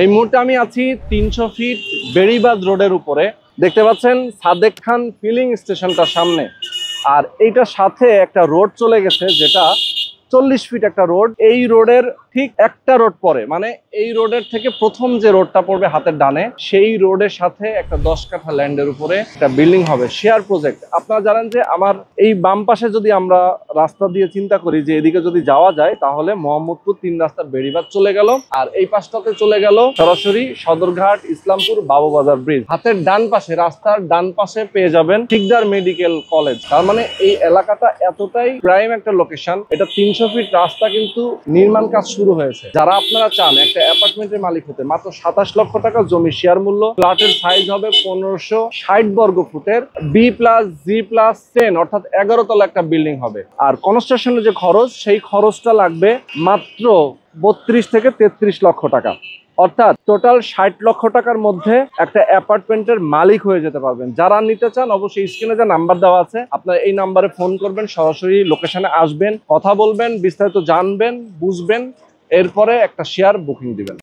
এই মুহূর্তে আমি আছি 300 ফিট বেড়িবাঁধ রোডের উপরে। দেখতে পাচ্ছেন সাদেক খান ফিলিং স্টেশনটার সামনে। আর এইটার সাথে একটা রোড চলে গেছে, যেটা 40 ফিট একটা রোড। এই রোডের ঠিক একটা রোড পরে, মানে এই রোডের থেকে প্রথম যে রোডটা পড়বে হাতের ডানে, সেই রোডের সাথে একটা 10 কাঠা ল্যান্ডের উপরে একটা বিল্ডিং হবে, শেয়ার প্রজেক্ট। আপনারা জানেন যে আমার এই বাম পাশে যদি আমরা রাস্তা দিয়ে চিন্তা করি যে এদিকে যদি যাওয়া যায়, তাহলে মোহাম্মদপুর 3 রাস্তার বেড়িবাঁধ চলে গেল, আর এই পাশটাতে চলে গেল সরাসরি সদরঘাট, ইসলামপুর, বাবুবাজার ব্রিজ। হাতের ডান পাশে, রাস্তার ডান পাশে পেয়ে যাবেন শিকদার মেডিকেল কলেজ। তার মানে এই এলাকাটা এতটাই প্রাইম একটা লোকেশন। এটা 300 ফিট রাস্তা কিন্তু নির্মাণ কাজ শুরু হয়েছে। যারা আপনারা চান একটা অ্যাপার্টমেন্টের মালিক হতে, মাত্র 27 লক্ষ টাকা জমি শেয়ার মূল্য। ফ্ল্যাটের সাইজ হবে 1560 বর্গ ফুটের, B+G+10 অর্থাৎ 11 তলা একটা বিল্ডিং হবে। আর কনস্ট্রাকশনের যে খরচ, সেই খরচটা লাগবে মাত্র 32 থেকে 33 লক্ষ টাকা। অর্থাৎ টোটাল 60 লক্ষ টাকার মধ্যে একটা অ্যাপার্টমেন্টের মালিক হয়ে যেতে পারবেন। যারা নিতে চান অবশ্যই স্ক্রিনে যে নাম্বার দেওয়া আছে, আপনারা এই নাম্বারে ফোন করবেন, সরাসরি লোকেশনে আসবেন, কথা বলবেন, বিস্তারিত জানবেন, বুঝবেন, এরপরে একটা শেয়ার বুকিং দিবেন।